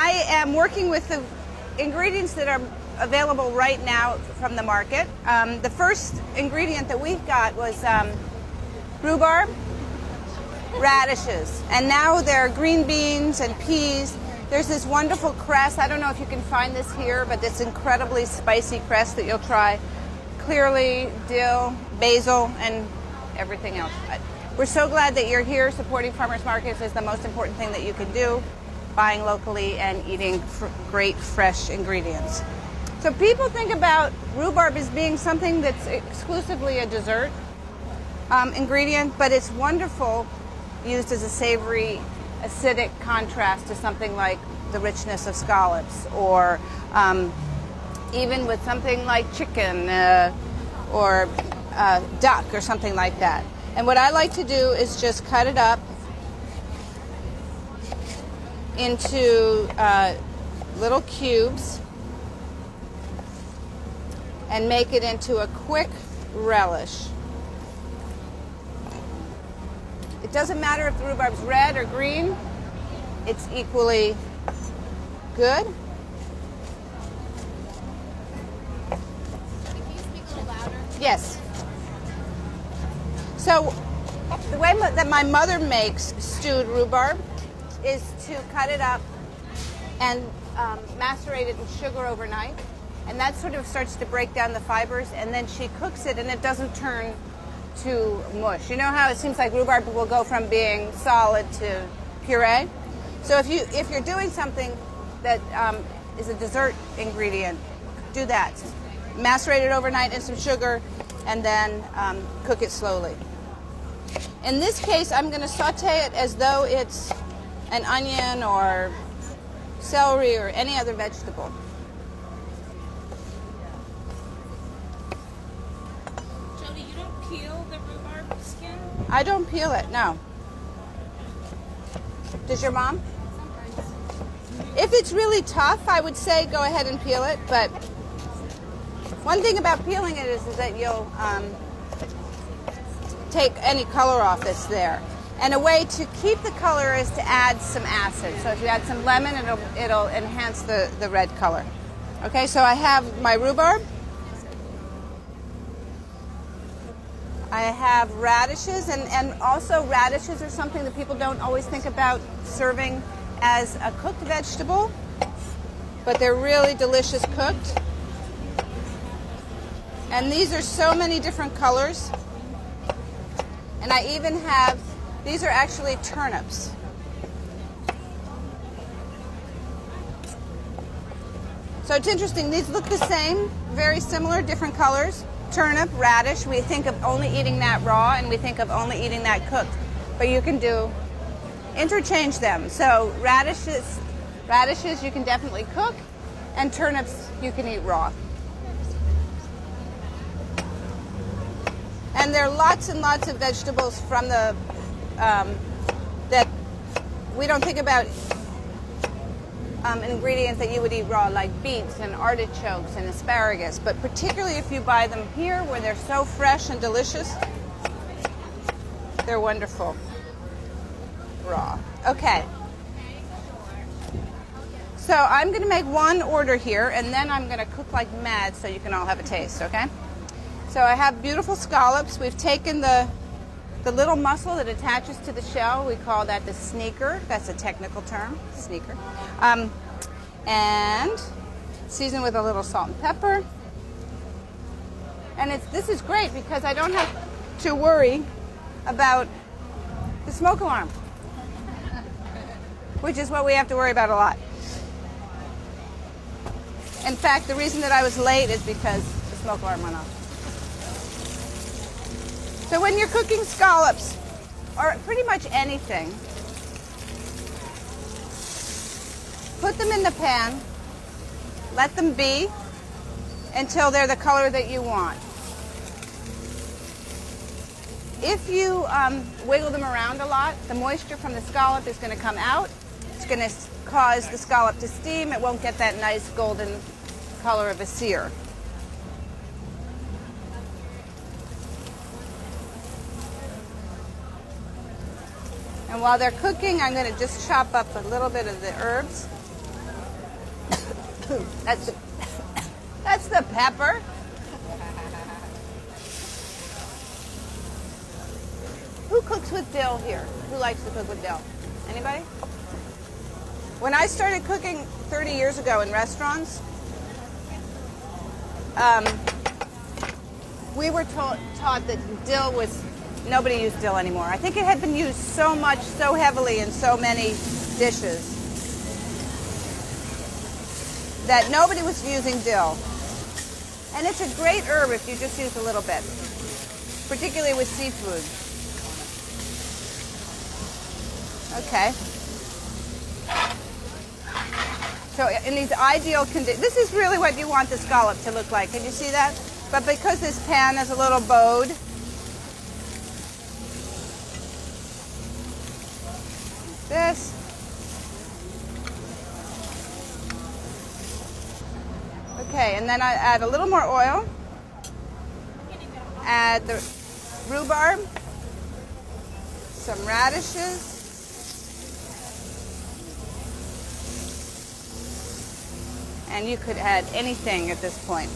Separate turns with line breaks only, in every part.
I am working with the ingredients that are available right now from the market. The first ingredient that we got was rhubarb-radishes, and now there are green beans and peas. There's this wonderful cress. I don't know if you can find this here, but this incredibly spicy cress that you'll try. Clearly, dill, basil, and everything else. We're so glad that you're here. Supporting farmers markets is the most important thing that you can do, buying locally and eating great fresh ingredients. So people think about rhubarb as being something that's exclusively a dessert ingredient, but it's wonderful used as a savory, acidic contrast to something like the richness of scallops, or even with something like chicken or duck or something like that. And what I like to do is just cut it up into little cubes and make it into a quick relish. It doesn't matter if the rhubarb's red or green, it's equally good.
Can you speak a little louder?
Yes. So the way that my mother makes stewed rhubarb is to cut it up and macerate it in sugar overnight. And that sort of starts to break down the fibers, and then she cooks it and it doesn't turn to mush. You know how it seems like rhubarb will go from being solid to puree? So if you're doing something that is a dessert ingredient, do that. Macerate it overnight in some sugar and then cook it slowly. In this case, I'm going to saute it as though it's an onion or celery or any other vegetable.
Jody, you don't peel the rhubarb skin?
I don't peel it, no. Does your mom?
Sometimes.
If it's really tough, I would say go ahead and peel it, but one thing about peeling it is that you'll take any color off that's there. And a way to keep the color is to add some acid. So if you add some lemon, it'll enhance the red color. Okay, so I have my rhubarb. I have radishes, and also radishes are something that people don't always think about serving as a cooked vegetable, but they're really delicious cooked. And these are so many different colors. And I even have, these are actually turnips. So it's interesting, these look the same, very similar, different colors. Turnip, radish, we think of only eating that raw, and we think of only eating that cooked. But you can interchange them. So radishes you can definitely cook, and turnips you can eat raw. And there are lots and lots of vegetables from the that we don't think about ingredients that you would eat raw, like beets and artichokes and asparagus. But particularly if you buy them here, where they're so fresh and delicious, they're wonderful raw. Okay. So I'm going to make one order here, and then I'm going to cook like mad so you can all have a taste, okay? So I have beautiful scallops. We've taken the little muscle that attaches to the shell. We call that the sneaker. That's a technical term, sneaker. And season with a little salt and pepper. And this is great because I don't have to worry about the smoke alarm, which is what we have to worry about a lot. In fact, the reason that I was late is because the smoke alarm went off. So when you're cooking scallops, or pretty much anything, put them in the pan, let them be until they're the color that you want. If you wiggle them around a lot, the moisture from the scallop is going to come out. It's going to cause the scallop to steam. It won't get that nice golden color of a sear. And while they're cooking, I'm going to just chop up a little bit of the herbs. That's the, that's the pepper. Who cooks with dill here? Who likes to cook with dill? Anybody? When I started cooking 30 years ago in restaurants, we were taught that dill was, nobody used dill anymore. I think it had been used so much, so heavily in so many dishes that nobody was using dill. And it's a great herb if you just use a little bit, particularly with seafood. Okay. So in these ideal conditions, this is really what you want the scallop to look like. Can you see that? But because this pan is a little bowed, this. Okay, and then I add a little more oil. Add the rhubarb, some radishes, and you could add anything at this point.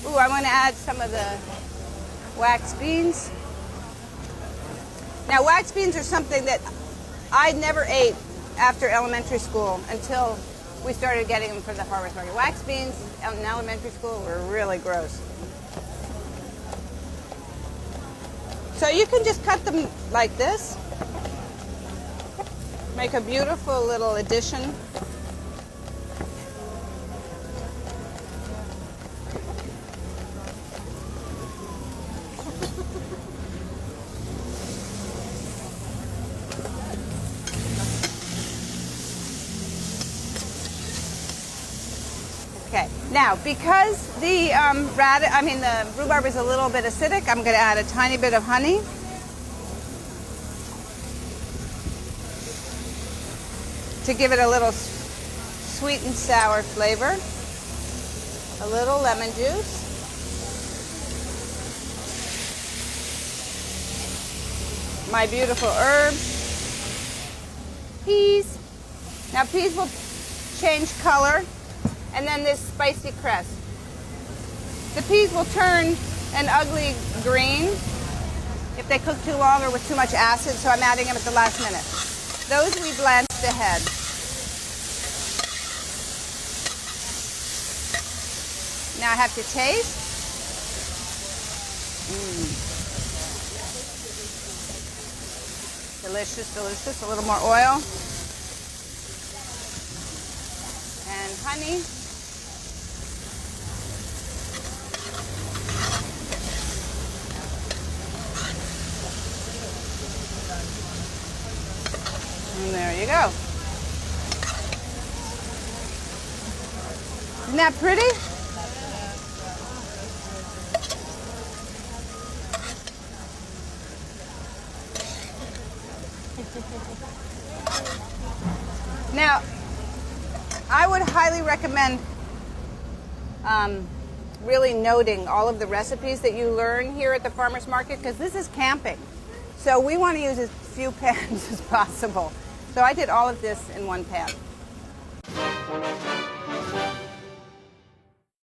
Ooh, I want to add some of the wax beans. Now, wax beans are something that I never ate after elementary school until we started getting them from the farmer's market. Wax beans in elementary school were really gross. So you can just cut them like this. Make a beautiful little addition. Okay, now because the the rhubarb is a little bit acidic, I'm going to add a tiny bit of honey. To give it a little sweet and sour flavor. A little lemon juice. My beautiful herbs. Peas. Now peas will change color. And then this spicy cress. The peas will turn an ugly green if they cook too long or with too much acid, so I'm adding them at the last minute. Those we blanched ahead. Now I have to taste. Delicious, delicious. A little more oil. And honey. And there you go. Isn't that pretty? Now, I would highly recommend really noting all of the recipes that you learn here at the farmer's market, because this is camping. So we want to use as few pans as possible. So I did all of this in one pan.